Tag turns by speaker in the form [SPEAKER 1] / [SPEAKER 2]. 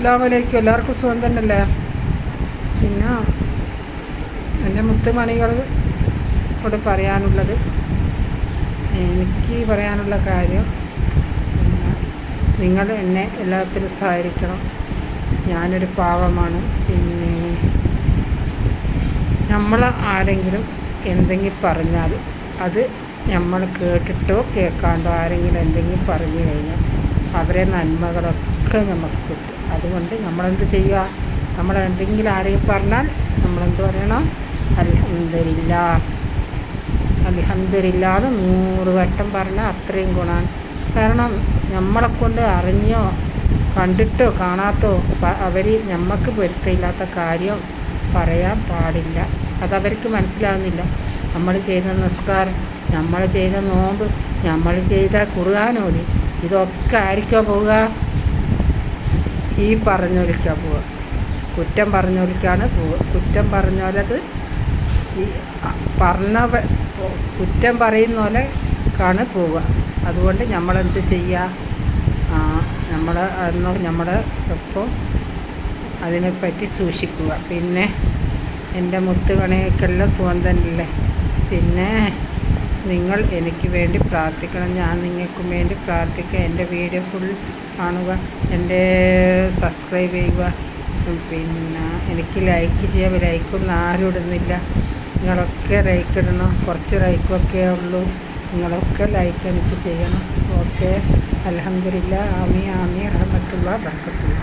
[SPEAKER 1] അസ്സലാമു അലൈക്കും. എല്ലാവർക്കും സുഖം തന്നെയല്ലേ? പിന്നെ എൻ്റെ മുത്തുമണികളോട് പറയാനുള്ളത്, എനിക്ക് പറയാനുള്ള കാര്യം, നിങ്ങൾ എന്നെ എല്ലാത്തിലും സഹായിക്കണം. ഞാനൊരു പാവമാണ്. പിന്നെ നമ്മൾ ആരെങ്കിലും എന്തെങ്കിലും പറഞ്ഞാൽ അത് നമ്മൾ കേട്ടിട്ടോ കേൾക്കാണ്ടോ ആരെങ്കിലും എന്തെങ്കിലും പറഞ്ഞു കഴിഞ്ഞാൽ അവരെ നന്മകളൊക്കെ നമുക്ക് കിട്ടും. അതുകൊണ്ട് നമ്മളെന്ത് ചെയ്യുക? നമ്മളെന്തെങ്കിലും ആരെങ്കിലും പറഞ്ഞാൽ നമ്മളെന്ത് പറയണം? അൽഹംദുലില്ലാ, അൽഹംദുലില്ലാന്ന് 100 വട്ടം പറഞ്ഞാൽ അത്രയും ഗുണമാണ്. കാരണം നമ്മളെക്കൊണ്ട് അറിഞ്ഞോ കണ്ടിട്ടോ കാണാത്തോ അവർ നമുക്ക് പൊരുത്തമില്ലാത്ത കാര്യം പറയാൻ പാടില്ല. അതവർക്ക് മനസ്സിലാകുന്നില്ല. നമ്മൾ ചെയ്ത നിസ്കാരം, നമ്മൾ ചെയ്ത നോമ്പ്, നമ്മൾ ചെയ്ത ഖുർആനോദി, ഇതൊക്കെ ആയിരിക്കോ പോവുക? ഈ പറഞ്ഞോലിക്കാണ് പോവുക. കുറ്റം പറഞ്ഞോലിക്കാണ് പോവുക. കുറ്റം പറഞ്ഞോലത് ഈ കുറ്റം പറയുന്ന പോലെക്കാണ് പോവുക. അതുകൊണ്ട് നമ്മളെന്ത് ചെയ്യുക? നമ്മൾ എപ്പോൾ അതിനെപ്പറ്റി സൂക്ഷിക്കുക. പിന്നെ എൻ്റെ മുത്തുകണികൾക്കെല്ലാം സുഖം തന്നെയല്ലേ? പിന്നെ നിങ്ങൾ എനിക്ക് വേണ്ടി പ്രാർത്ഥിക്കണം. ഞാൻ നിങ്ങൾക്കും വേണ്ടി പ്രാർത്ഥിക്കുക. എൻ്റെ വീഡിയോ ഫുൾ കാണുക, എൻ്റെ സബ്സ്ക്രൈബ് ചെയ്യുക. പിന്നെ എനിക്ക് ലൈക്ക് ചെയ്യുക. ലൈക്കൊന്നും ആരും ഇടുന്നില്ല. നിങ്ങളൊക്കെ ലൈക്ക് ഇടണം. കുറച്ച് ലൈക്കൊക്കെ ഉള്ളൂ. നിങ്ങളൊക്കെ ലൈക്ക് എനിക്ക് ചെയ്യണം. ഓക്കെ. അൽഹംദുലില്ലാ. ആമീൻ ആമീൻ. റഹ്മത്തുള്ളാഹി ബറകത്തുള്ളാഹി.